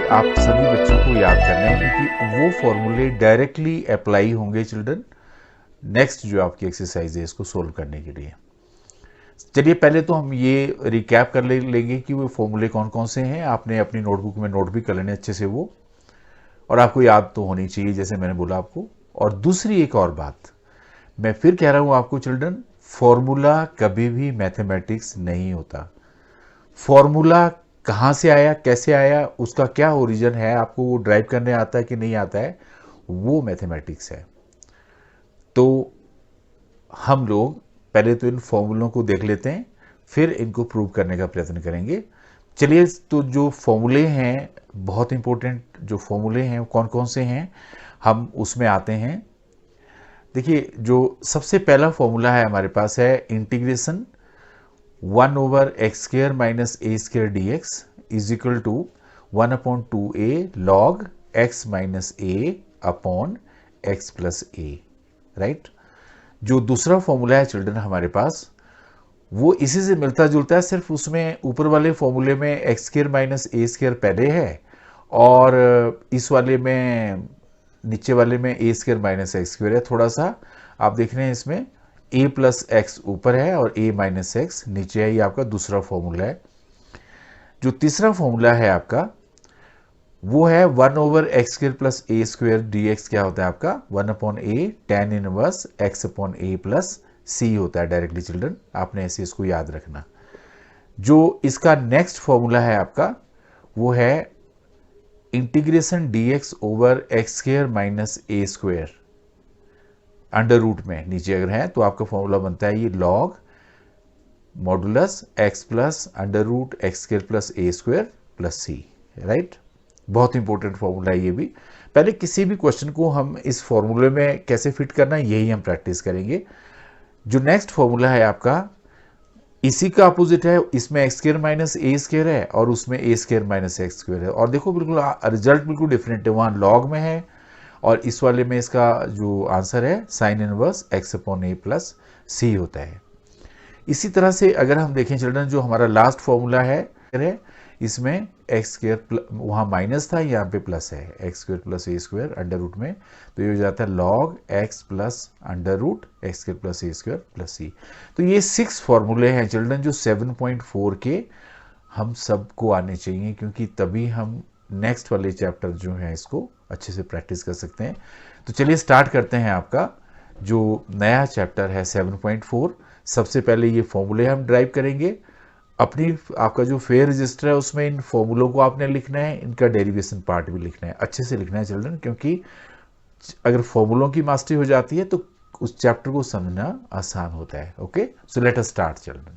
आप सभी बच्चों को याद करना है क्योंकि वो फॉर्मूले डायरेक्टली अप्लाई होंगे चिल्ड्रन नेक्स्ट जो आपकी एक्सरसाइज है इसको सोल्व करने के लिए। चलिए पहले तो हम ये रिकैप कर लेंगे कि वो फॉर्मूले कौन कौन से हैं। आपने अपनी नोटबुक में नोट भी कर लेने अच्छे से वो, और आपको याद तो होनी चाहिए जैसे मैंने बोला आपको। और दूसरी एक और बात मैं फिर कह रहा हूं आपको चिल्ड्रन, फॉर्मूला कभी भी मैथमेटिक्स नहीं होता। फॉर्मूला कहाँ से आया, कैसे आया, उसका क्या ओरिजिन है, आपको वो ड्राइव करने आता है कि नहीं आता है, वो मैथमेटिक्स है। तो हम लोग पहले तो इन फॉर्मूलों को देख लेते हैं, फिर इनको प्रूव करने का प्रयत्न करेंगे। चलिए, तो जो फॉर्मूले हैं, बहुत इंपॉर्टेंट जो फॉर्मूले हैं कौन कौन से हैं, हम उसमें आते हैं। देखिए, जो सबसे पहला फॉर्मूला है हमारे पास है integration 1/x² - a² dx is equal to 1/2a log x - a upon x plus a, right. जो दूसरा फॉर्मूला है चिल्ड्रन हमारे पास, वो इसी से मिलता जुलता है, सिर्फ उसमें ऊपर वाले फॉर्मूले में x² - a² पहले है, और इस वाले में, नीचे वाले में a² - x² है। थोड़ा सा आप देख रहे हैं इसमें a प्लस एक्स ऊपर है और a माइनस एक्स नीचे है। ये आपका दूसरा फॉर्मूला है। जो तीसरा फॉर्मूला है आपका वो है 1/x² + a² dx। क्या होता है आपका 1/a tan inverse x/a plus c होता है डायरेक्टली चिल्ड्रन। आपने ऐसे इसको याद रखना। जो इसका नेक्स्ट फॉर्मूला है आपका वो है integration dx/x² - a²। Under root में नीचे अगर है तो आपका फॉर्मूला बनता है ये log modulus x plus under root x² + a² + c, right. बहुत इंपॉर्टेंट फॉर्मूला है ये भी। पहले किसी भी क्वेश्चन को हम इस फॉर्मूले में कैसे फिट करना है यही हम प्रैक्टिस करेंगे। जो नेक्स्ट फॉर्मूला है आपका इसी का अपोजिट है, इसमें x² - a² है और उसमें a² - x² है। और देखो बिल्कुल रिजल्ट बिल्कुल डिफरेंट है, वहां लॉग में है और इस वाले में इसका जो आंसर है sine inverse x/a plus c होता है। इसी तरह से अगर हम देखें चिल्ड्रन, जो हमारा लास्ट फॉर्मूला है इसमें x² वहाँ माइनस था, यहाँ पे प्लस है, x² + a² अंडर रूट में, तो ये हो जाता है log x plus under root x² + a² + c। तो ये 6 फॉर्मूले हैं चिल्ड्रन जो 7.4 के हम सबको आने चाहिए, क्योंकि तभी हम नेक्स्ट वाले चैप्टर जो है इसको अच्छे से प्रैक्टिस कर सकते हैं। तो चलिए स्टार्ट करते हैं आपका जो नया चैप्टर है 7.4। सबसे पहले ये फॉर्मूले हम ड्राइव करेंगे। अपनी आपका जो फेयर रजिस्टर है उसमें इन फॉर्मूलों को आपने लिखना है, इनका डेरिवेशन पार्ट भी लिखना है, अच्छे से लिखना है चिल्ड्रन, क्योंकि अगर फॉर्मूलों की मास्टरी हो जाती है तो उस चैप्टर को समझना आसान होता है। Okay, so let us start children.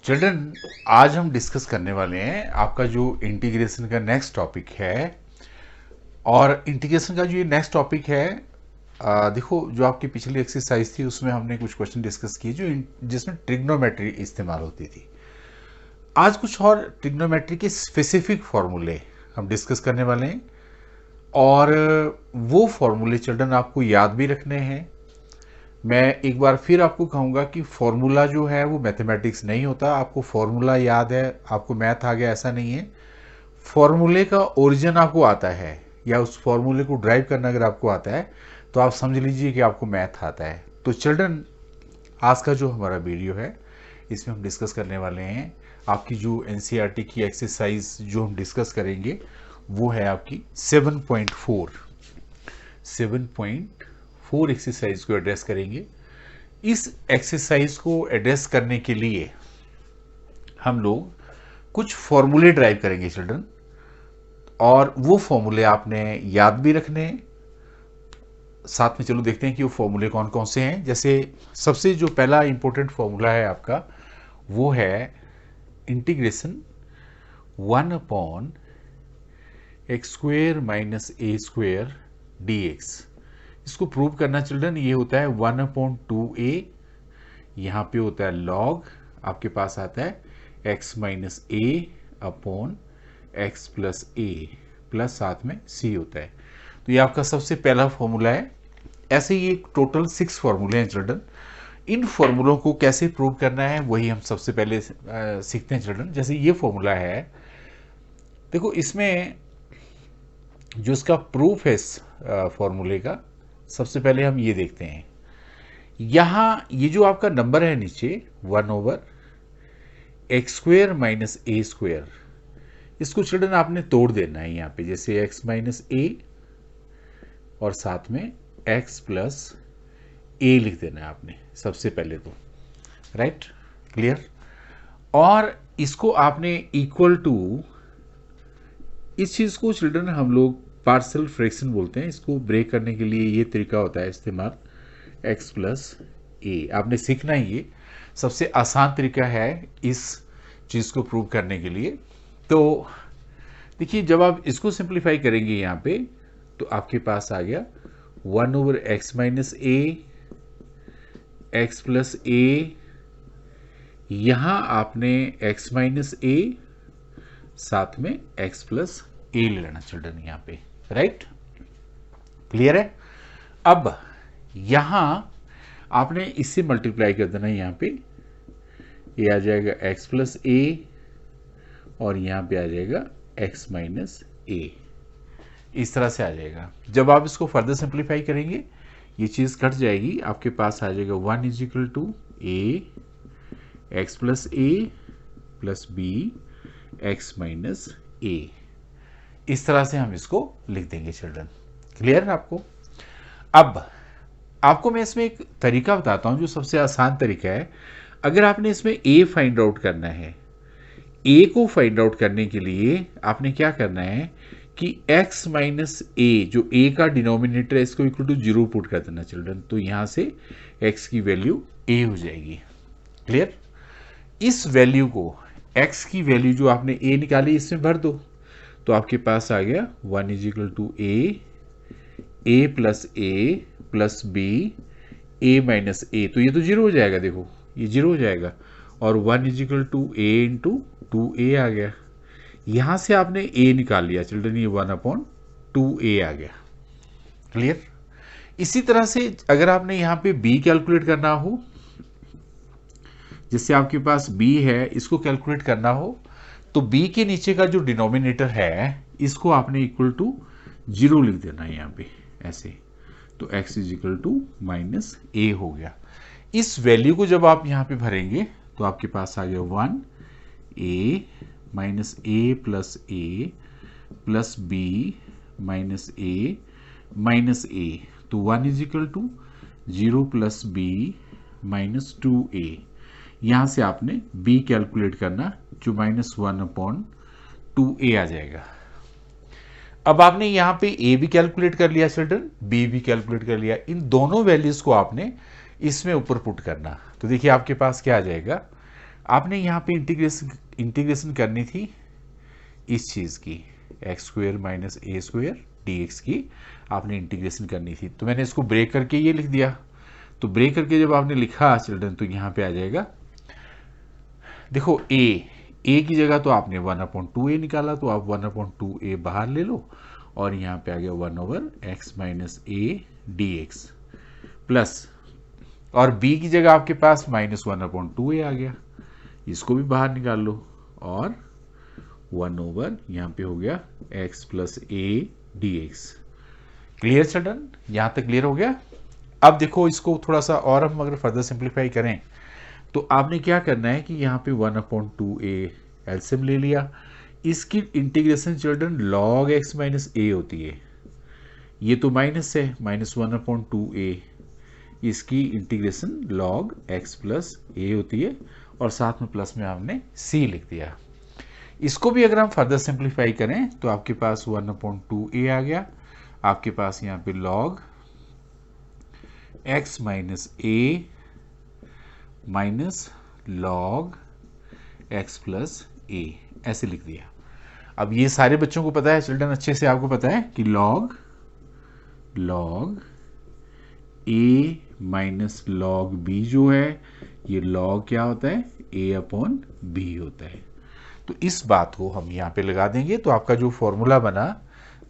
Children, आज हम डिस्कस करने वाले हैं आपका जो इंटीग्रेशन का नेक्स्ट टॉपिक है। और इंटीग्रेशन का जो ये नेक्स्ट टॉपिक है, देखो जो आपकी पिछली एक्सरसाइज थी उसमें हमने कुछ क्वेश्चन डिस्कस किए जो जिसमें ट्रिग्नोमेट्री इस्तेमाल होती थी। आज कुछ और ट्रिग्नोमेट्री के स्पेसिफिक फॉर्मूले हम डिस्कस करने वाले हैं, और वो फॉर्मूले चिल्ड्रन आपको याद भी रखने हैं। मैं एक बार फिर आपको कहूँगा कि फॉर्मूला जो है वो मैथमेटिक्स नहीं होता। आपको फॉर्मूला याद है, आपको मैथ आ गया, ऐसा नहीं है। फॉर्मूले का ओरिजिन आपको आता है, या उस फॉर्मूले को ड्राइव करना अगर आपको आता है तो आप समझ लीजिए कि आपको मैथ आता है। तो चिल्ड्रन, आज का जो हमारा वीडियो है इसमें हम डिस्कस करने वाले हैं आपकी जो एनसीईआरटी की एक्सरसाइज जो हम डिस्कस करेंगे वो है आपकी 7.4 एक्सरसाइज को एड्रेस करेंगे। इस एक्सरसाइज को एड्रेस करने के लिए हम लोग कुछ फॉर्मूले ड्राइव करेंगे चिल्ड्रन, और वो फॉर्मूले आपने याद भी रखने हैं। साथ में चलो देखते हैं कि वो फॉर्मूले कौन कौन से हैं। जैसे सबसे जो पहला इंपॉर्टेंट फॉर्मूला है आपका वो है इंटीग्रेशन 1/x² - a² dx। इसको प्रूव करना चिल्ड्रन, ये होता है 1/2a, यहाँ पे होता है log, आपके पास आता है x - a upon x plus a plus साथ में c होता है। तो ये आपका सबसे पहला फॉर्मूला है। ऐसे ही टोटल 6 फॉर्मूले हैं चिल्ड्रन। इन फॉर्मूलों को कैसे प्रूव करना है वही हम सबसे पहले सीखते हैं चिल्ड्रन। जैसे ये फॉर्मूला है देखो इसमें जो इसका प्रूफ है इस फॉर्मूले का, सबसे पहले हम ये देखते हैं। यहाँ ये जो आपका नंबर है नीचे 1/x² माइनस a², इसको चिल्ड्रन आपने तोड़ देना है यहाँ पे, जैसे x माइनस a और साथ में x प्लस a लिख देना है आपने सबसे पहले तो, राइट, क्लियर। और इसको आपने इक्वल टू, इस चीज को चिल्ड्रन हम लोग पार्शियल फ्रैक्शन बोलते हैं। इसको ब्रेक करने के लिए ये तरीका होता है इस्तेमाल, x प्लस a। आपने सीखना ही, ये सबसे आसान तरीका है इस चीज को प्रूव करने के लिए। तो देखिए जब आप इसको सिंप्लीफाई करेंगे यहाँ पे, तो आपके पास आ गया 1/x minus a, x plus a, यहां आपने x माइनस a साथ में x प्लस a ले लेना चिल्ड्रन यहाँ पे, राइट, क्लियर है। अब यहां आपने इससे मल्टीप्लाई कर देना, यहाँ पे ये आ जाएगा x प्लस a और यहाँ पे आ जाएगा x माइनस a, इस तरह से आ जाएगा। जब आप इसको फर्दर सिंप्लीफाई करेंगे ये चीज़ कट जाएगी, आपके पास आ जाएगा 1 = a x plus a plus b x minus a। इस तरह से हम इसको लिख देंगे चिल्ड्रन, क्लियर है आपको। अब आपको मैं इसमें एक तरीका बताता हूं जो सबसे आसान तरीका है। अगर आपने इसमें a फाइंड आउट करना है, a को फाइंड आउट करने के लिए आपने क्या करना है कि x माइनस a, जो a का डिनोमिनेटर है, इसको इक्वल टू 0 पुट कर देना चिल्ड्रन। तो यहां से x की वैल्यू a हो जाएगी, क्लियर। इस वैल्यू को, x की वैल्यू जो आपने a निकाली, इसमें भर दो, तो आपके पास आ गया 1 = a plus a plus b a minus a। तो ये तो 0 हो जाएगा, देखो ये 0 हो जाएगा, और 1 = a इंटू 2a आ गया। यहां से आपने a निकाल लिया चिल्ड्रन, ये 1/2a आ गया, क्लियर। इसी तरह से अगर आपने यहां पे b कैलकुलेट करना हो, जिससे आपके पास b है, इसको कैलकुलेट करना हो, तो b के नीचे का जो डिनोमिनेटर है इसको आपने इक्वल टू 0 लिख देना है यहाँ पे ऐसे। तो x = माइनस a हो गया। इस वैल्यू को जब आप यहाँ पे भरेंगे तो आपके पास आ गया 1a minus a plus a plus b minus a minus a। तो 1 = 0 प्लस b माइनस 2a। यहां से आपने b कैलकुलेट करना, जो -1/2a आ जाएगा। अब आपने यहां पे a भी कैलकुलेट कर लिया चिल्ड्रन, b भी कैलकुलेट कर लिया। इन दोनों वैल्यूज को आपने इसमें ऊपर पुट करना। तो देखिए आपके पास क्या आ जाएगा, आपने यहां पे इंटीग्रेशन करनी थी इस चीज की, x² माइनस a² dx की आपने इंटीग्रेशन करनी थी। तो मैंने इसको ब्रेक करके ये लिख दिया। तो ब्रेक करके जब आपने लिखा चिल्ड्रन, तो यहां पे आ जाएगा, देखो a की जगह तो आपने 1/2a निकाला, तो आप 1/2a बाहर ले लो, और यहाँ पे आ गया 1/x minus a dx plus, और b की जगह आपके पास -1/2a आ गया, इसको भी बाहर निकाल लो, और 1/, यहाँ पे हो गया x plus a dx। Clear children, यहाँ तक क्लियर हो गया। अब देखो इसको थोड़ा सा और हम अगर फर्दर सिंप्लीफाई करें, तो आपने क्या करना है कि यहाँ पे 1/2a एलसीएम ले लिया। इसकी integration children log x minus a होती है, ये तो माइनस है, -1/2a। इसकी integration log x plus a होती है, और साथ में प्लस में हमने c लिख दिया। इसको भी अगर हम फर्दर सिंप्लीफाई करें तो आपके पास 1/2a आ गया। आपके पास यहाँ पे log x minus a minus log x plus a, ऐसे लिख दिया। अब ये सारे बच्चों को पता है चिल्ड्रन, अच्छे से आपको पता है कि log a minus log b जो है, ये log क्या होता है, a/b होता है। तो इस बात को हम यहाँ पे लगा देंगे, तो आपका जो फॉर्मूला बना,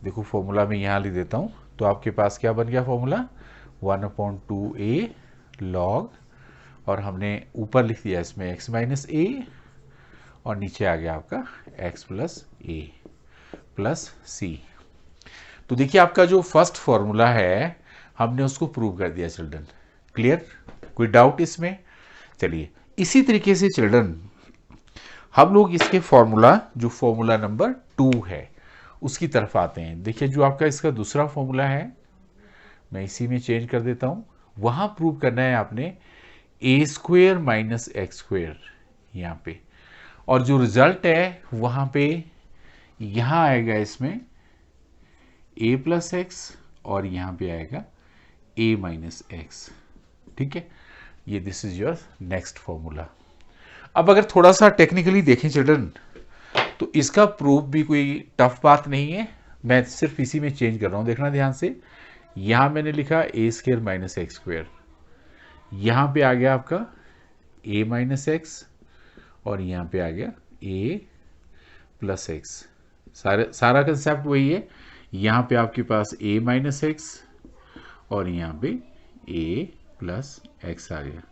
देखो फॉर्मूला में यहाँ लिख देता हूँ। तो आपके पास क्या बन गया फॉर्मूला, 1/2a log, और हमने ऊपर लिख दिया इसमें x माइनस a, और नीचे आ गया आपका x plus a। Plus c. तो देखिए आपका जो फर्स्ट फॉर्मूला है हमने उसको प्रूव कर दिया चिल्ड्रन। क्लियर? कोई डाउट इसमें? चलिए इसी तरीके से चिल्ड्रन हम लोग इसके फॉर्मूला जो फॉर्मूला नंबर 2 है उसकी तरफ आते हैं। देखिए जो आपका इसका दूसरा फॉर्मूला है मैं इसी में चेंज कर देता हूं। वहां प्रूव करना है आपने ए स्क्वेयर माइनस एक्स स्क्वेयर यहां पे, और जो रिजल्ट है वहां पे यहां आएगा इसमें ए प्लस एक्स और यहां पे आएगा ए माइनस एक्स। ठीक है, ये this is your next formula. अब अगर थोड़ा सा टेक्निकली देखें चिल्ड्रन तो इसका प्रूफ भी कोई टफ बात नहीं है, मैं सिर्फ इसी में चेंज कर रहा हूं। देखना ध्यान से, यहां मैंने लिखा ए स्क्वेयर माइनस एक्स स्क्वेयर, यहां पे आ गया आपका ए माइनस एक्स और यहां पे आ गया ए प्लस एक्स। सारा कंसेप्ट वही है। यहां पे आपके पास ए माइनस एक्स और यहां पे ए प्लस एक्स आ गया।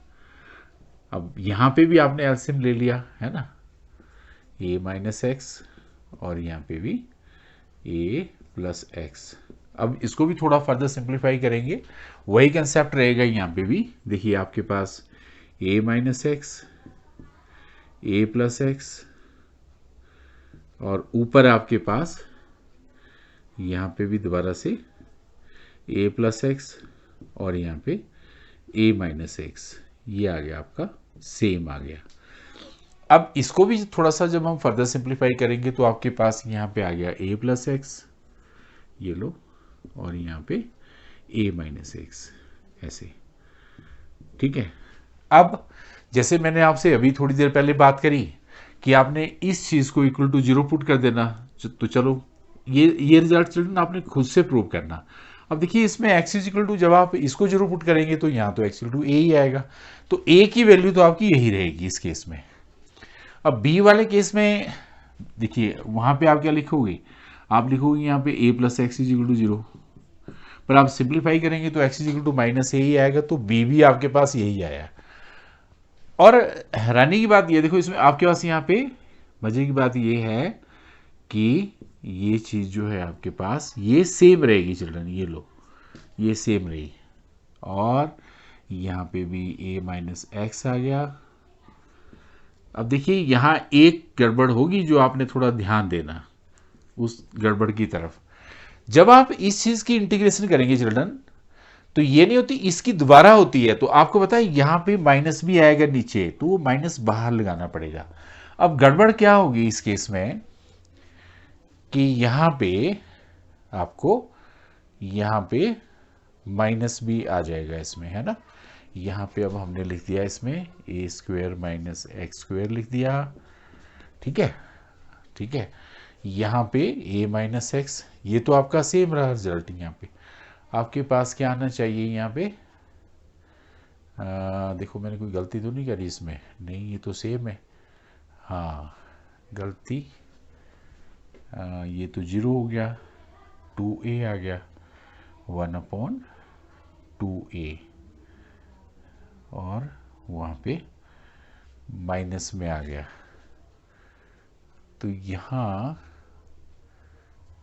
अब यहां पे भी आपने एलसीएम ले लिया है ना, ए माइनस एक्स और यहां पे भी ए प्लस एक्स। अब इसको भी थोड़ा फर्दर सिंप्लीफाई करेंगे, वही कंसेप्ट रहेगा यहां पे भी। देखिए आपके पास ए माइनस एक्स, ए प्लस एक्स और ऊपर आपके पास यहां पे भी दोबारा से ए प्लस एक्स और यहां पे ए माइनस एक्स। ये आ गया आपका सेम आ गया। अब इसको भी थोड़ा सा जब हम फर्दर सिंप्लीफाई करेंगे तो आपके पास यहां पे आ गया ए प्लस एक्स, ये लो, और यहां पे ए माइनस एक्स, ऐसे। ठीक है, अब जैसे मैंने आपसे अभी थोड़ी देर पहले बात करी कि आपने इस चीज को इक्वल टू 0 पुट कर देना, तो चलो ये रिजल्ट चिल्ड्रन आपने खुद से प्रूव करना। अब देखिए इसमें x इज इक्वल टू, जब आप इसको 0 पुट करेंगे तो यहां तो x इक्वल टू ए ही आएगा, तो a की वैल्यू तो आपकी यही रहेगी इस केस में। अब b वाले केस में देखिए वहां पे आप क्या लिखोगे, आप लिखोगे यहां पे a plus x is equal to 0, पर आप सिंप्लीफाई करेंगे तो x is equal to minus a ही आएगा, तो b भी आपके पास यही आया। और हैरानी की बात ये देखो, इसमें आपके पास यहाँ पे मजे की बात ये है कि ये चीज जो है आपके पास ये सेम रहेगी चिल्ड्रन, ये लो, ये सेम रही, और यहाँ पे भी a माइनस एक्स आ गया। अब देखिए यहाँ एक गड़बड़ होगी जो आपने थोड़ा ध्यान देना उस गड़बड़ की तरफ। जब आप इस चीज की इंटीग्रेशन करेंगे चिल्ड्रन तो ये नहीं होती, इसकी दोबारा होती है, तो आपको पता है यहां पे माइनस भी आएगा नीचे, तो वो माइनस बाहर लगाना पड़ेगा। अब गड़बड़ क्या होगी इस केस में कि यहां पे आपको यहां पे माइनस भी आ जाएगा इसमें, है ना। यहां पे अब हमने लिख दिया इसमें ए स्क्वेयर माइनस एक्स स्क्वेयर लिख दिया। ठीक है, ठीक है, यहां पे ए माइनस एक्स, ये तो आपका सेम रहा रिजल्ट। यहां पे आपके पास क्या आना चाहिए यहाँ पे, देखो मैंने कोई गलती तो नहीं करी इसमें, नहीं ये तो सेम है। हाँ गलती, ये तो 0 हो गया, 2a आ गया, 1/2a, और वहाँ पे माइनस में आ गया। तो यहाँ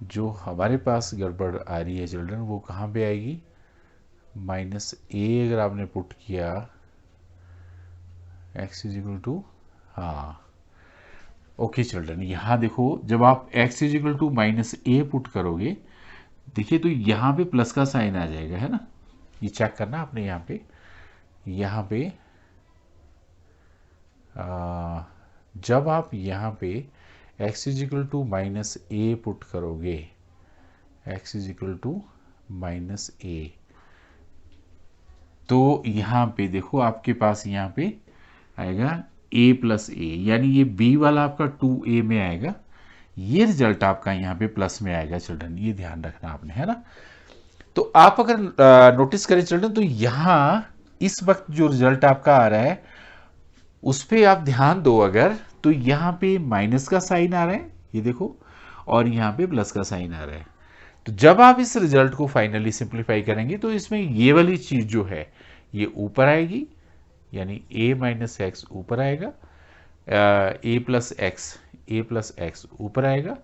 जो हमारे पास गड़बड़ आ रही है चिल्ड्रन वो कहाँ पे आएगी, माइनस ए अगर आपने पुट किया x इज इक्वल टू, हाँ ओके चिल्ड्रन, यहाँ देखो जब आप x is equal to minus A put करोगे, देखिए तो यहाँ पे प्लस का साइन आ जाएगा, है ना। ये चेक करना आपने यहाँ पे जब आप यहाँ पे x is equal to minus A put करोगे, x is equal to minus a, तो यहाँ पे देखो आपके पास यहाँ पे आएगा a प्लस ए, यानी ये b वाला आपका 2a में आएगा, ये रिजल्ट आपका यहाँ पे प्लस में आएगा चिल्ड्रन, ये ध्यान रखना आपने, है ना। तो आप अगर नोटिस करें चिल्ड्रन तो यहाँ इस वक्त जो रिजल्ट आपका आ रहा है उस पर आप ध्यान दो अगर, तो यहाँ पे माइनस का साइन आ रहा है, ये देखो, और यहाँ पे प्लस का साइन आ रहा है। तो जब आप इस रिजल्ट को फाइनली सिंप्लीफाई करेंगे तो इसमें ये वाली चीज जो है ये ऊपर आएगी, यानी a माइनस एक्स ऊपर आएगा, a प्लस एक्स ऊपर आएगा,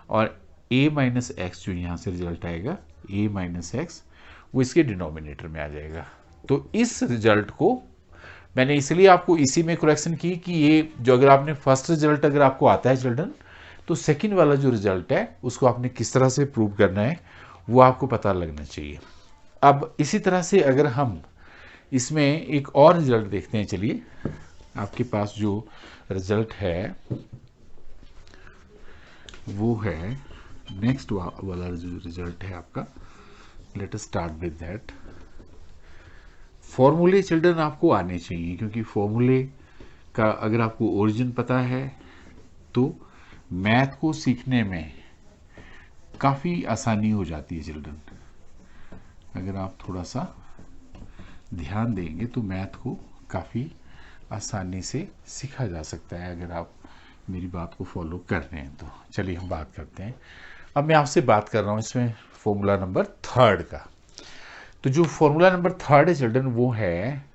और a माइनस एक्स जो यहाँ से रिजल्ट आएगा a माइनस एक्स वो इसके डिनोमिनेटर में आ जाएगा। तो इस रिजल्ट को मैंने इसलिए आपको इसी में करेक्शन की कि ये जो अगर आपने फर्स्ट रिजल्ट अगर आपको आता है चिल्ड्रन, तो सेकंड वाला जो रिजल्ट है उसको आपने किस तरह से प्रूव करना है वो आपको पता लगना चाहिए। अब इसी तरह से अगर हम इसमें एक और रिजल्ट देखते हैं, चलिए आपके पास जो रिजल्ट है वो है नेक्स्ट वाला जो रिजल्ट है आपका, let us start with that. फॉर्मूले चिल्ड्रन आपको आने चाहिए, क्योंकि फॉर्मूले का अगर आपको ओरिजिन पता है तो मैथ को सीखने में काफ़ी आसानी हो जाती है चिल्ड्रन। अगर आप थोड़ा सा ध्यान देंगे तो मैथ को काफ़ी आसानी से सीखा जा सकता है, अगर आप मेरी बात को फॉलो कर रहे हैं तो। चलिए हम बात करते हैं। अब मैं आपसे बात कर रहा हूँ इसमें फॉर्मूला नंबर थर्ड का। तो जो फॉर्मूला नंबर थर्ड है चिल्ड्रन वो है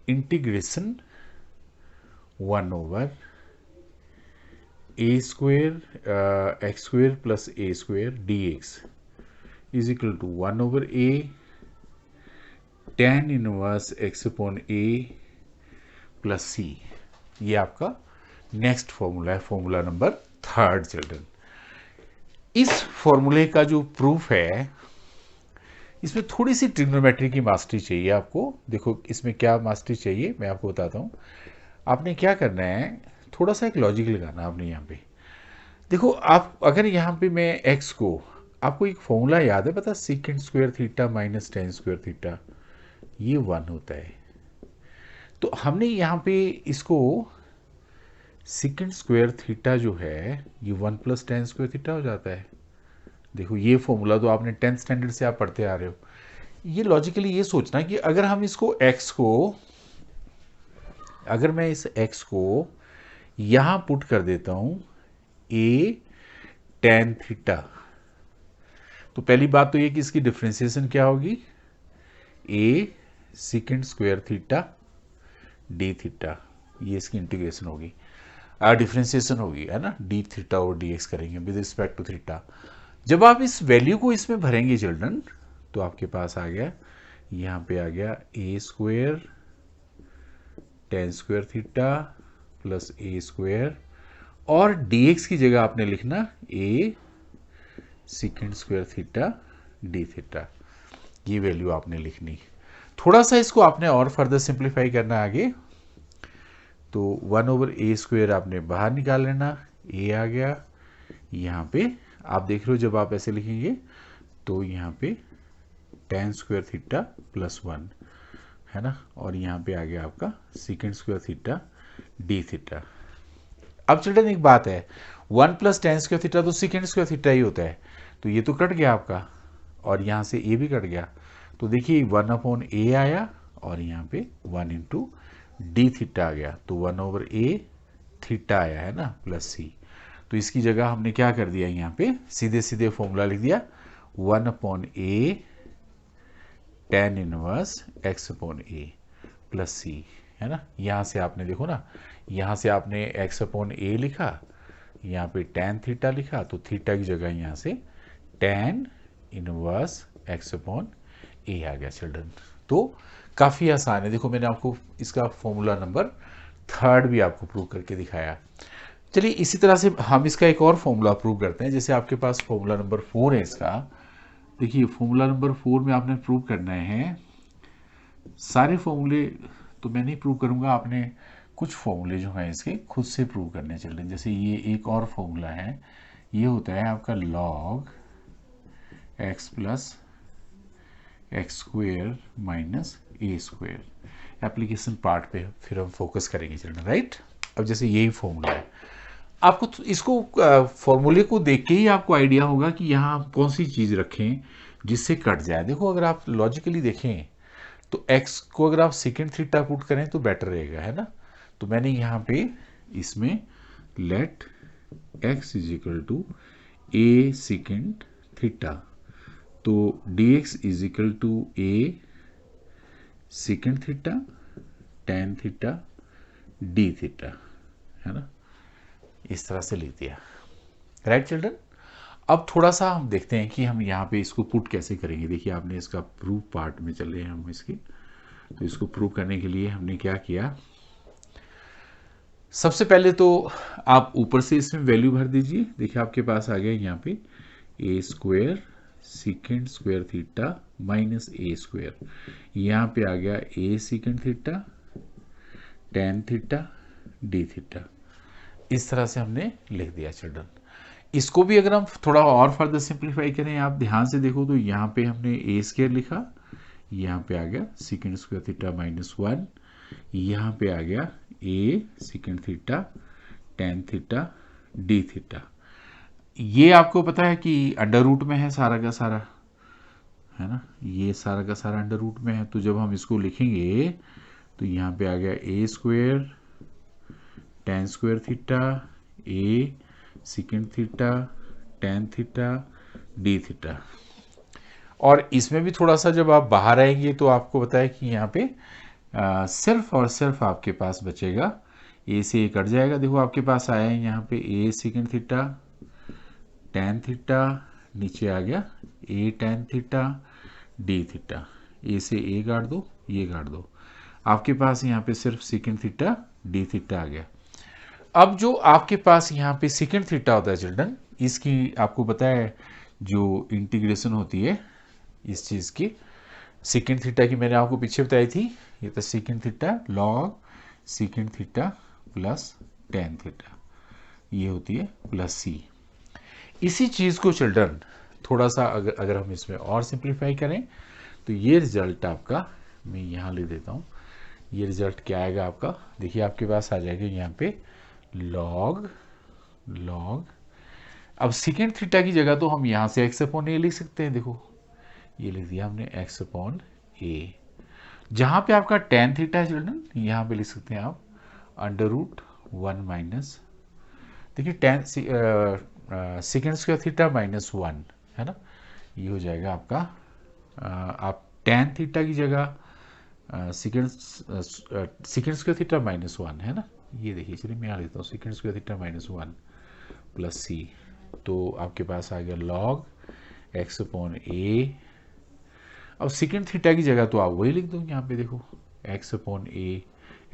integration 1 over a square x square plus A square d x is equal to 1 over a tan inverse x upon A plus c. ये आपका नेक्स्ट फॉर्मूला है, फॉर्मूला नंबर थर्ड चिल्ड्रन। इस फॉर्मूले का जो प्रूफ है इसमें थोड़ी सी ट्रिग्नोमेट्री की मास्टरी चाहिए आपको। देखो इसमें क्या मास्टरी चाहिए मैं आपको बताता हूँ। आपने क्या करना है, थोड़ा सा एक लॉजिक लगाना आपने यहाँ पे। देखो आप अगर यहाँ पे मैं एक्स को, आपको एक फॉर्मूला याद है पता, सीकेंड square theta minus ten square theta, ये 1 होता है। तो हमने यहाँ पे इसको सीकेंड स्क्वायर थीटा जो है ये 1 प्लस टेन स्क्वायर थीटा हो जाता है। देखो ये फॉर्मूला तो आपने 10th स्टैंडर्ड से आप पढ़ते आ रहे हो। ये लॉजिकली ये सोचना कि अगर हम इसको x को, अगर मैं इस x को यहां पुट कर देता हूं a tan थीटा, तो पहली बात तो ये कि इसकी डिफरेंशिएशन क्या होगी, a सीकेंड square theta d theta, ये इसकी इंटीग्रेशन होगी, डिफरेंशिएशन होगी, है ना, d थीटा और dx करेंगे विद रिस्पेक्ट टू थीटा। जब आप इस वैल्यू को इसमें भरेंगे चिल्ड्रन तो आपके पास आ गया, यहाँ पे आ गया a square tan square theta plus A square, और dx की जगह आपने लिखना a secant square theta D theta. ये वैल्यू आपने लिखनी। थोड़ा सा इसको आपने और फर्दर सिंप्लीफाई करना आगे, तो 1 ओवर ए स्क्वेयर आपने बाहर निकाल लेना, ए आ गया। यहाँ पे आप देख रहे हो जब आप ऐसे लिखेंगे तो यहाँ पे टेन स्क्वायर थीटा प्लस 1 है ना, और यहाँ पे आ गया आपका सीकेंड स्क्वायर थीटा डी थीटा। अब चिल्ड्रन एक बात है, 1 प्लस टेन स्क्वायर थीटा तो सीकेंड स्क्वायर थीटा ही होता है, तो ये तो कट गया आपका, और यहाँ से ए भी कट गया। तो देखिए 1 अपॉन ए आया और यहाँ पे 1 इंटू डी थीटा आ गया, तो 1 ओवर ए थीटा आया है ना प्लस सी। तो इसकी जगह हमने क्या कर दिया, यहाँ पे सीधे सीधे फॉर्मूला लिख दिया 1 अपॉन ए tan इनवर्स x अपॉन ए प्लस सी, है ना। यहाँ से आपने देखो ना, यहाँ से आपने x अपॉन ए लिखा, यहाँ पे tan थीटा लिखा, तो थीटा की जगह यहाँ से tan इनवर्स x अपॉन ए आ गया चिल्ड्रन। तो काफ़ी आसान है। देखो मैंने आपको इसका फॉर्मूला नंबर थर्ड भी आपको प्रूव करके दिखाया। चलिए इसी तरह से हम इसका एक और फॉर्मूला प्रूव करते हैं। जैसे आपके पास फॉर्मूला नंबर 4 है इसका। देखिए फॉर्मूला नंबर 4 में आपने प्रूव करना है सारे फॉर्मूले, तो मैं नहीं प्रूव करूंगा, आपने कुछ फॉर्मूले जो हैं इसके खुद से प्रूव करने चल रहे हैं। जैसे ये एक और फॉर्मूला है, ये होता है आपका log x plus x square minus a square. Application part पे फिर हम फोकस करेंगे चिल्ड्रन, राइट। अब जैसे यही फॉर्मूला है, आपको इसको फॉर्मूले को देख के ही आपको आइडिया होगा कि यहाँ आप कौन सी चीज़ रखें जिससे कट जाए। देखो अगर आप लॉजिकली देखें तो x को अगर आप सेकेंड थीटा पुट करें तो बेटर रहेगा, है ना। तो मैंने यहाँ पे इसमें let x is equal to A second theta, तो dx is equal to A second theta tan theta D theta, है ना, इस तरह से लिख दिया, राइट चिल्ड्रन। अब थोड़ा सा हम देखते हैं कि हम यहाँ पे इसको पुट कैसे करेंगे। देखिए आपने इसका प्रूफ पार्ट में चले हैं हम इसके, तो इसको प्रूव करने के लिए हमने क्या किया, सबसे पहले तो आप ऊपर से इसमें वैल्यू भर दीजिए। देखिए आपके पास आ गया यहाँ पे a square secant square theta minus A square, यहाँ पे आ गया a secant theta tan theta D theta. इस तरह से हमने लिख दिया चिल्ड्रन। इसको भी अगर हम थोड़ा और फर्दर सिंप्लीफाई करें, आप ध्यान से देखो तो यहाँ पे हमने ए स्क्वायर लिखा, यहाँ पे आ गया secant square theta minus one, यहाँ पे आ गया a secant theta tan theta D theta. ये आपको पता है कि अंडर रूट में है सारा का सारा, है ना, ये सारा का सारा अंडर रूट में है। तो जब हम इसको लिखेंगे तो यहाँ पे आ गया a square tan square theta a secant theta tan theta D theta. और इसमें भी थोड़ा सा जब आप बाहर आएंगे तो आपको बताया कि यहाँ पे सिर्फ और सिर्फ आपके पास बचेगा ए से ए कट जाएगा। देखो आपके पास आया है यहाँ पे ए सीकेंड थीटा टेन थीटा, नीचे आ गया ए टेन थीटा डी थीटा, ए से ए काट दो ये काट दो, आपके पास यहाँ पे सिर्फ सीकेंड थीटा डी थीटा आ गया। अब जो आपके पास यहाँ पे सीकेंड थीटा होता है चिल्ड्रन, इसकी आपको पता है जो इंटीग्रेशन होती है इस चीज़ की, सीकेंड थीटा की मैंने आपको पीछे बताई थी, ये तो secant theta log secant theta plus tan theta, ये होती है प्लस सी। इसी चीज़ को चिल्ड्रन थोड़ा सा अगर हम इसमें और सिंप्लीफाई करें तो ये रिजल्ट आपका, मैं यहाँ ले देता हूँ, ये रिजल्ट क्या आएगा आपका, देखिए आपके पास आ जाएगा यहाँ पे लॉग लॉग, अब सीकेंड थीटा की जगह तो हम यहाँ से एक्स अपॉन ए लिख सकते हैं। देखो ये लिख दिया हमने एक्स अपॉन ए, जहाँ पे आपका टेन थीटा है चिल्ड्रन यहाँ पे लिख सकते हैं आप अंडर रूट वन माइनस, देखिए ten second square theta minus one, है ना, ये हो जाएगा आपका आप टेन थीटा की जगह second square theta minus one, है ना, ये देखिए चलिए मैं यहाँ लिखता हूँ second square theta minus one plus c, तो आपके पास आ गया लॉग एक्स अपॉन ए। अब सेकेंड थीटा की जगह तो आप वही लिख दो यहाँ पे, देखो एक्स अपॉन ए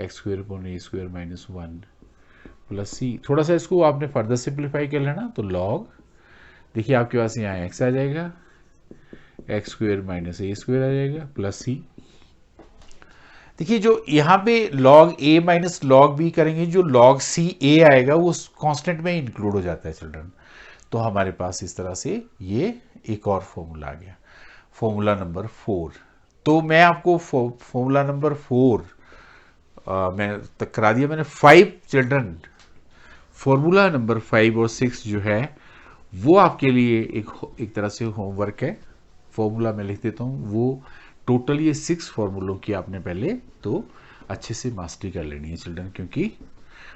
एक्स स्क्वायर अपॉन ए स्क्वायर माइनस वन प्लस सी। थोड़ा सा इसको आपने फर्दर सिंप्लीफाई कर लेना, तो लॉग देखिए आपके पास यहाँ एक्स आ जाएगा एक्स स्क्वायर माइनस ए स्क्वायर आ जाएगा प्लस सी। देखिए जो यहाँ पे log a माइनस लॉग बी करेंगे, जो log सी ए आएगा वो कांस्टेंट में इंक्लूड हो जाता है चिल्ड्रन। तो हमारे पास इस तरह से ये एक और फॉर्मूला आ गया, फॉर्मूला नंबर 4। तो मैं आपको फॉर्मूला नंबर 4 मैं तक करा दिया मैंने। 5 चिल्ड्रन, फॉर्मूला नंबर 5 और 6 जो है वो आपके लिए एक तरह से होमवर्क है। फॉर्मूला मैं लिख देता हूँ, वो टोटल ये 6 फॉर्मूलों की आपने पहले तो अच्छे से मास्टरी कर लेनी है चिल्ड्रन, क्योंकि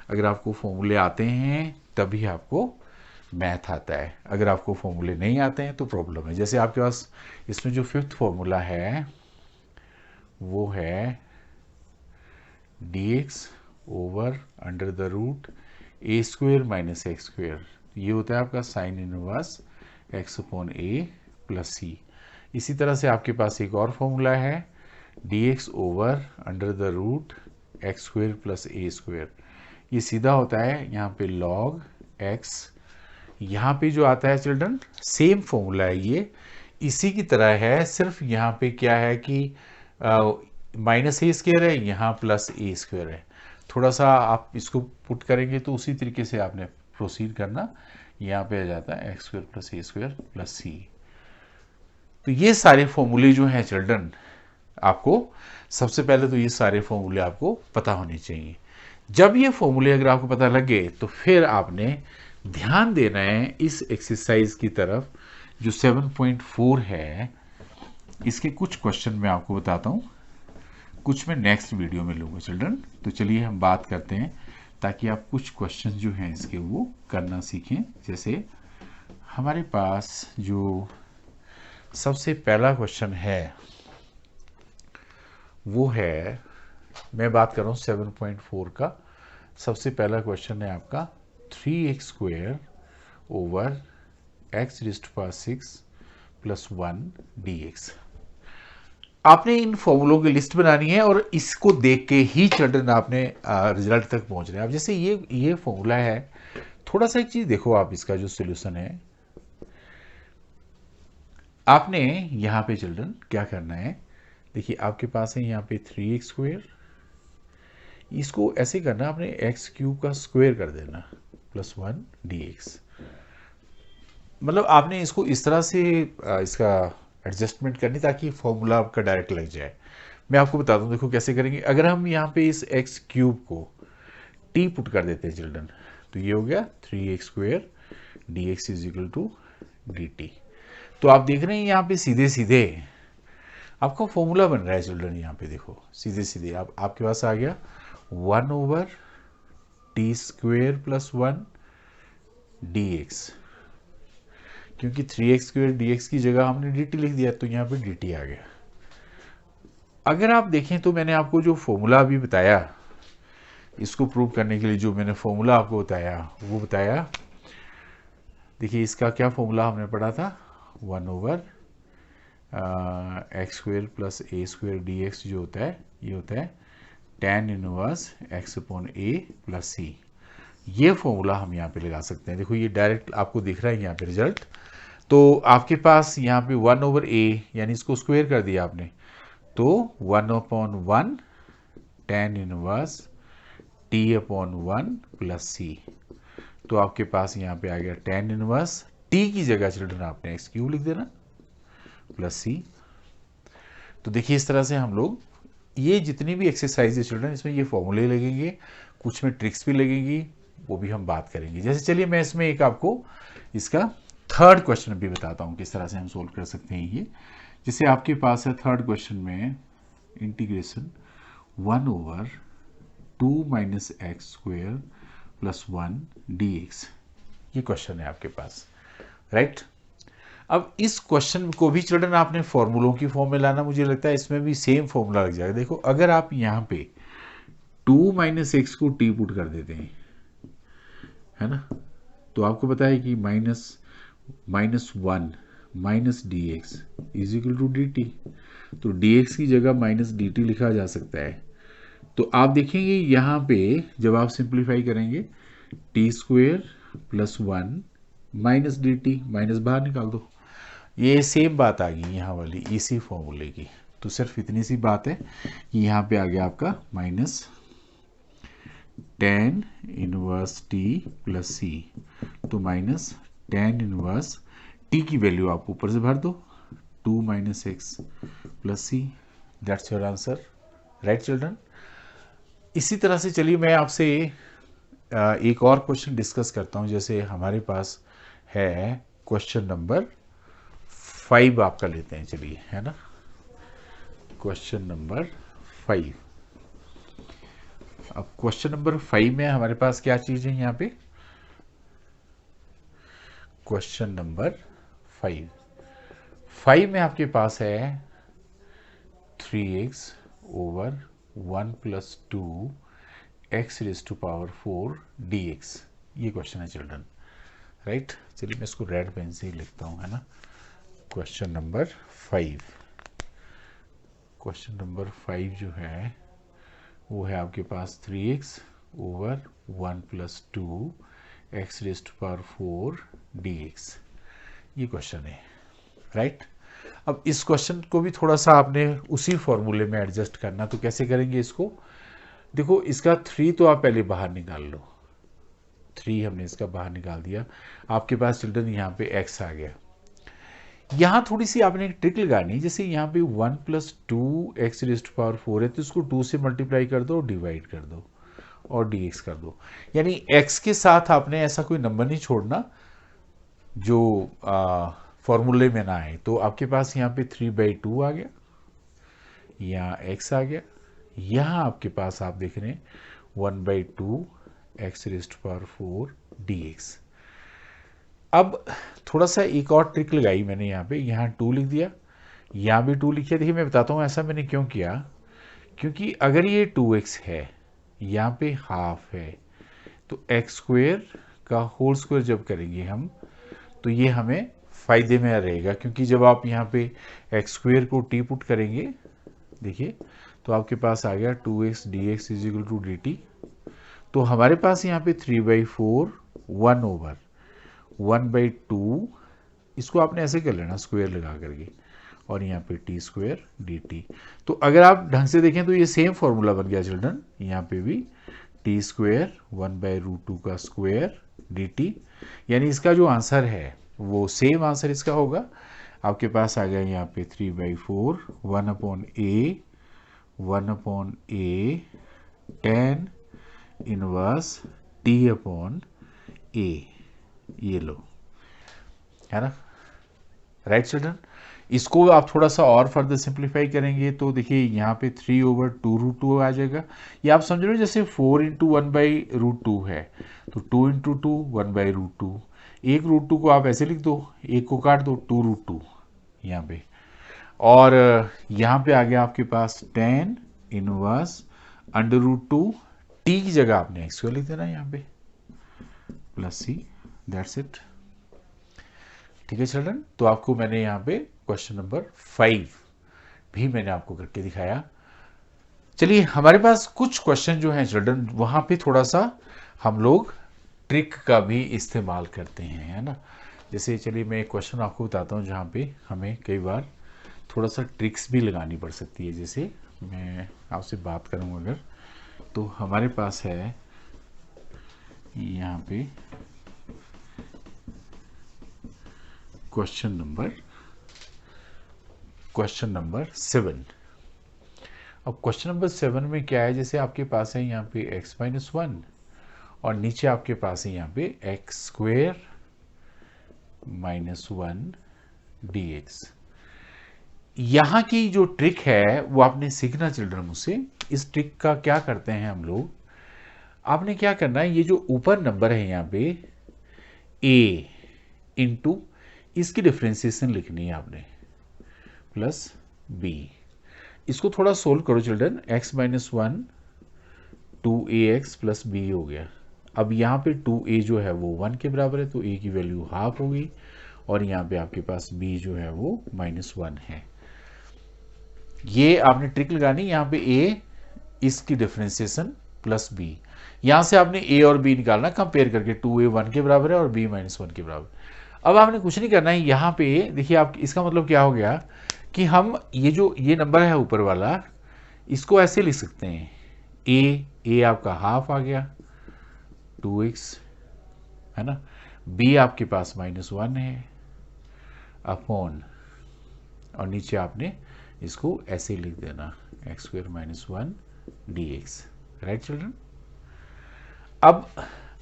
अगर आपको फॉर्मूले आते हैं तभी आपको मैथ आता है, अगर आपको फॉर्मूले नहीं आते हैं तो प्रॉब्लम है। जैसे आपके पास इसमें जो 5th फॉर्मूला है वो है dx over under the root A square minus X square, ये होता है आपका साइन इनवर्स एक्स अपॉन ए प्लस सी। इसी तरह से आपके पास एक और फॉर्मूला है dx over under the root X square plus A square, ये सीधा होता है यहाँ पे log x। यहाँ पे जो आता है चिल्ड्रन सेम फॉर्मूला है, ये इसी की तरह है, सिर्फ यहाँ पे क्या है कि माइनस ए स्क्वेयर है, यहाँ प्लस ए स्क्वेयर है। थोड़ा सा आप इसको पुट करेंगे तो उसी तरीके से आपने प्रोसीड करना, यहाँ पे आ जाता है एक्स स्क्वेयर प्लस ए स्क्वेयर प्लस सी। तो ये सारे फॉर्मूले जो हैं चिल्ड्रन, आपको सबसे पहले तो ये सारे फॉर्मूले आपको पता होने चाहिए। जब ये फॉर्मूले अगर आपको पता लगे तो फिर आपने ध्यान देना है इस एक्सरसाइज की तरफ जो 7.4 है। इसके कुछ क्वेश्चन मैं आपको बताता हूँ, कुछ मैं नेक्स्ट वीडियो में लूँगा चिल्ड्रन। तो चलिए हम बात करते हैं ताकि आप कुछ क्वेश्चन जो हैं इसके वो करना सीखें। जैसे हमारे पास जो सबसे पहला क्वेश्चन है वो है, मैं बात कर रहा हूँ 7.4 का। सबसे पहला क्वेश्चन है आपका 3x square over X raise to power 6 plus 1 dx। आपने इन फॉर्मूलों की लिस्ट बनानी है और इसको देख के ही चिल्ड्रन आपने रिजल्ट तक पहुंचना है। अब जैसे ये फॉर्मूला है, थोड़ा सा एक चीज देखो आप, इसका जो सोल्यूशन है आपने यहां पे चिल्ड्रन क्या करना है, देखिए आपके पास है यहां पे 3x², इसको ऐसे करना आपने x³ का स्क्वायर कर देना प्लस 1 dx। मतलब आपने इसको इस तरह से इसका एडजस्टमेंट करनी ताकि फॉर्मूला आपका डायरेक्ट लग जाए। मैं आपको बता दूं, देखो कैसे करेंगे। अगर हम यहाँ पे इस x³ को t पुट कर देते हैं चिल्ड्रन, तो ये हो गया 3x² dx is equal to dt। तो आप देख रहे हैं यहाँ पे सीधे सीधे आपका फॉर्मूला बन रहा है चिल्ड्रन। यहाँ पे देखो सीधे सीधे आपके पास आ गया 1/t² प्लस 1 dx, क्योंकि 3x² dx की जगह हमने dt लिख दिया तो यहाँ पे dt आ गया। अगर आप देखें तो मैंने आपको जो फॉर्मूला अभी बताया, इसको प्रूव करने के लिए जो मैंने फॉर्मूला आपको बताया वो बताया, देखिए इसका क्या फॉर्मूला हमने पढ़ा था, 1/x² प्लस a² dx जो होता है ये होता है tan inverse x upon a plus c। ये फॉर्मूला हम यहाँ पे लगा सकते हैं। देखो ये डायरेक्ट आपको दिख रहा है यहाँ पे रिजल्ट। तो आपके पास यहाँ पे 1/a यानी इसको स्क्वायर कर दिया आपने, तो 1/1 tan inverse t upon 1 plus c। तो आपके पास यहाँ पे आ गया tan इनवर्स, t की जगह चिल्ड्रन आपने x³ लिख देना प्लस c। तो देखिए इस तरह से हम लोग ये जितनी भी एक्सरसाइज है चिल्ड्रन, इसमें ये फॉर्मूले लगेंगे, कुछ में ट्रिक्स भी लगेंगी, वो भी हम बात करेंगे। जैसे चलिए मैं इसमें एक आपको इसका थर्ड क्वेश्चन भी बताता हूँ किस तरह से हम सोल्व कर सकते हैं ये। जैसे आपके पास है थर्ड क्वेश्चन में integration 1/2 minus x² plus 1 dx, ये क्वेश्चन है आपके पास, राइट। अब इस क्वेश्चन को भी चिल्ड्रन आपने फॉर्मूलों की फॉर्म में लाना, मुझे लगता है इसमें भी सेम फॉर्मूला लग जाएगा। देखो अगर आप यहाँ पे 2 माइनस x को t पुट कर देते हैं, है ना, तो आपको पता है कि -1 minus dx is equal to dt। तो dx की जगह माइनस dt लिखा जा सकता है। तो आप देखेंगे यहाँ पे जब आप सिंप्लीफाई करेंगे t² plus 1 minus dt, minus बाहर निकाल दो, ये सेम बात आ गई यहाँ वाली इसी फॉर्मूले की। तो सिर्फ इतनी सी बात है कि यहाँ पे आ गया आपका minus tan inverse t plus c, तो माइनस tan इनवर्स t की वैल्यू आप ऊपर से भर दो 2 minus x plus c, that's your answer, right children. इसी तरह से चलिए मैं आपसे एक और क्वेश्चन डिस्कस करता हूँ। जैसे हमारे पास है क्वेश्चन नंबर 5 आपका लेते हैं, चलिए, है ना, क्वेश्चन नंबर 5। अब क्वेश्चन नंबर 5 में हमारे पास क्या चीज है यहाँ पे, क्वेश्चन नंबर 5 में आपके पास है 3x over 1 plus 2 x raise to power 4 dx, ये क्वेश्चन है चिल्ड्रन, राइट। चलिए मैं इसको रेड पेन से ही लिखता हूँ, है ना, क्वेश्चन नंबर 5। क्वेश्चन नंबर 5 जो है वो है आपके पास 3x over 1 plus 2 x raise to power 4 dx, ये क्वेश्चन है, राइट। अब इस क्वेश्चन को भी थोड़ा सा आपने उसी फॉर्मूले में एडजस्ट करना, तो कैसे करेंगे इसको, देखो इसका 3 तो आप पहले बाहर निकाल लो, 3 हमने इसका बाहर निकाल दिया, आपके पास चिल्ड्रन यहाँ पे x आ गया। यहाँ थोड़ी सी आपने एक ट्रिक लगानी, जैसे यहाँ पे 1 plus 2 X raise to power 4 है, तो इसको 2 से मल्टीप्लाई कर दो, डिवाइड कर दो और dx कर दो। यानी x के साथ आपने ऐसा कोई नंबर नहीं छोड़ना जो फॉर्मूले में ना आए। तो आपके पास यहाँ पे 3/2 आ गया, यहाँ x आ गया, यहाँ आपके पास आप देख रहे हैं 1/2 X raise to power 4 dx। अब थोड़ा सा एक और ट्रिक लगाई मैंने, यहाँ पे यहाँ 2 लिख दिया, यहाँ भी 2 लिखिए। देखिए मैं बताता हूँ ऐसा मैंने क्यों किया, क्योंकि अगर ये 2x है, यहाँ पे हाफ है, तो x² का होल स्क्वायर जब करेंगे हम तो ये हमें फ़ायदे में रहेगा, क्योंकि जब आप यहाँ पे एक्स स्क्वेयर को टी पुट करेंगे, देखिए, तो आपके पास आ गया 2x dx is equal to dt। तो हमारे पास यहाँ पे 3/4 1/2, इसको आपने ऐसे कर लेना स्क्वायर लगा करके, और यहाँ पे टी स्क्वायर डी टी। तो अगर आप ढंग से देखें तो ये सेम फॉर्मूला बन गया चिल्ड्रन, यहाँ पे भी टी स्क्वायर 1/√2 का स्क्वायर डी टी, यानी इसका जो आंसर है वो सेम आंसर इसका होगा। आपके पास आ गया यहाँ पे 3/4 1/a tan इनवर्स t/a, ये लो, है ना, राइट चिल्ड्रन। इसको आप थोड़ा सा और फर्दर सिंप्लीफाई करेंगे तो देखिए यहाँ पे 3/2√2 आ जाएगा। ये आप समझ रहे हो जैसे 4 × 1/√2 है, तो 2 × 2 1/√2। एक √2 को आप ऐसे लिख दो, एक को काट दो, 2√2 यहाँ पे, और यहाँ पे आ गया आपके पास tan इनवर्स √2, टी की जगह आपने एक्स लिख देना यहाँ पे, प्लस सी, दैट्स इट। ठीक है चिल्ड्रन, तो आपको मैंने यहाँ पे क्वेश्चन नंबर 5 भी मैंने आपको करके दिखाया। चलिए, हमारे पास कुछ क्वेश्चन जो हैं चिल्ड्रन, वहाँ पे थोड़ा सा हम लोग ट्रिक का भी इस्तेमाल करते हैं, है ना। जैसे चलिए मैं एक क्वेश्चन आपको बताता हूँ जहाँ पे हमें कई बार थोड़ा सा ट्रिक्स भी लगानी पड़ सकती है। जैसे मैं आपसे बात करूँ अगर, तो हमारे पास है यहाँ पे क्वेश्चन नंबर 7। अब क्वेश्चन नंबर 7 में क्या है, जैसे आपके पास है यहाँ पे x-1 और नीचे आपके पास है यहाँ पे x² - 1 dx। यहाँ की जो ट्रिक है वो आपने सीखना चिल्ड्रन मुझसे। इस ट्रिक का क्या करते हैं हम लोग, आपने क्या करना है, ये जो ऊपर नंबर है यहाँ पे a इंटू इसकी डिफ्रेंसिएशन लिखनी है आपने, प्लस b। इसको थोड़ा सोल्व करो children, x-1 2ax plus b हो गया। अब यहाँ पे 2a जो है वो 1 के बराबर है, तो a की वैल्यू हाफ होगी, और यहाँ पे आपके पास b जो है वो -1 है। ये आपने ट्रिक लगानी, यहाँ पे a इसकी डिफ्रेंसिएशन प्लस b, यहाँ से आपने a और b निकालना कंपेयर करके, 2a 1 के बराबर है और b -1 के बराबर। अब आपने कुछ नहीं करना है, यहाँ पे देखिए आप, इसका मतलब क्या हो गया कि हम ये नंबर है ऊपर वाला, इसको ऐसे लिख सकते हैं, a आपका हाफ आ गया 2x, है ना, b आपके पास -1 है अपॉन, और नीचे आपने इसको ऐसे लिख देना x² - 1 dx, राइट चिल्ड्रन। अब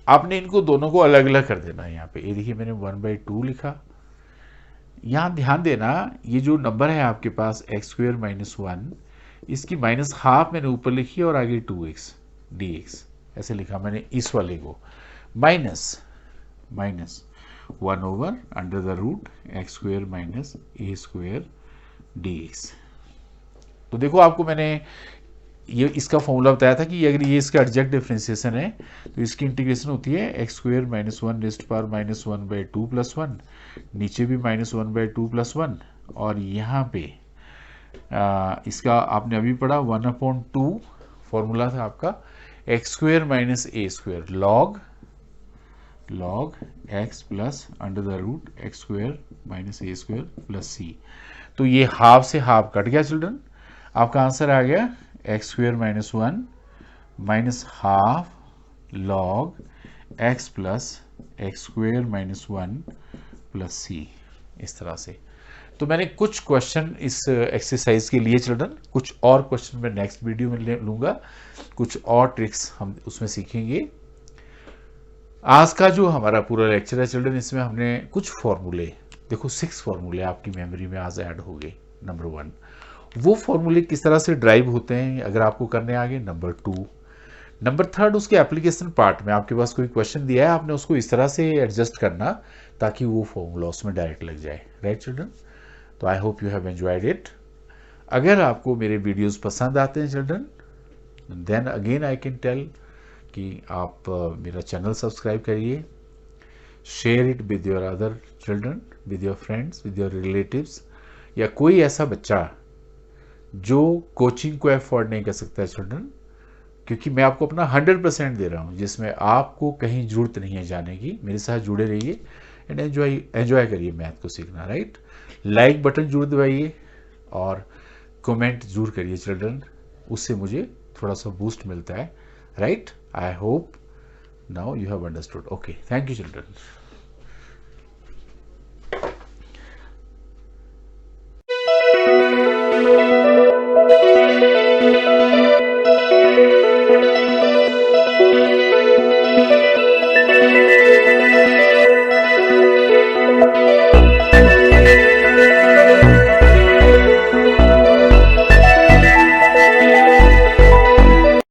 आपने इनको दोनों को अलग अलग कर देना है। यहाँ पे ये देखिए मैंने 1/2 लिखा, यहाँ ध्यान देना ये जो नंबर है आपके पास x² - 1, इसकी -½ मैंने ऊपर लिखी और आगे 2x dx ऐसे लिखा मैंने, इस वाले को माइनस 1/√x² - a² dx। तो देखो आपको मैंने ये इसका फॉर्मूला बताया था कि अगर ये इसका एग्जैक्ट डिफरेंशिएशन है तो इसकी इंटीग्रेशन होती है x² - 1 - 1/2 + 1, नीचे भी -1/2 + 1, और यहाँ पे इसका आपने अभी पढ़ा 1/2 फॉर्मूला था आपका x² - a² log x plus √x² - a² plus c। तो ये हाफ से हाफ कट गया चिल्ड्रन, आपका आंसर आ गया x² - 1 -½ log x plus x² - 1 plus c, इस तरह से। तो मैंने कुछ क्वेश्चन इस एक्सरसाइज के लिए चिल्ड्रन, कुछ और क्वेश्चन मैं नेक्स्ट वीडियो में लूँगा, कुछ और ट्रिक्स हम उसमें सीखेंगे। आज का जो हमारा पूरा लेक्चर है चिल्ड्रन, इसमें हमने कुछ फॉर्मूले, देखो 6 फॉर्मूले आपकी मेमोरी में आज ऐड हो गए। नंबर 1, वो फॉर्मूले किस तरह से ड्राइव होते हैं अगर आपको करने आ गए। नंबर 2, नंबर 3 उसके एप्लीकेशन पार्ट में आपके पास कोई क्वेश्चन दिया है, आपने उसको इस तरह से एडजस्ट करना ताकि वो फॉर्मूला उसमें डायरेक्ट लग जाए, राइट चिल्ड्रन। तो I hope you have enjoyed it. अगर आपको मेरे वीडियोस पसंद आते हैं children, then again I can tell कि आप मेरा चैनल सब्सक्राइब करिए, share it with your other children, with your friends, with your relatives, या कोई ऐसा बच्चा जो कोचिंग को अफोर्ड नहीं कर सकता है चिल्ड्रन, क्योंकि मैं आपको अपना 100% दे रहा हूँ जिसमें आपको कहीं जरूरत नहीं है जाने की। मेरे साथ जुड़े रहिए एंड एंजॉय करिए मैथ को सीखना, राइट। लाइक बटन जरूर दबाइए और कमेंट जरूर करिए चिल्ड्रन, उससे मुझे थोड़ा सा बूस्ट मिलता है, right. I hope now you have understood. Okay, thank you children.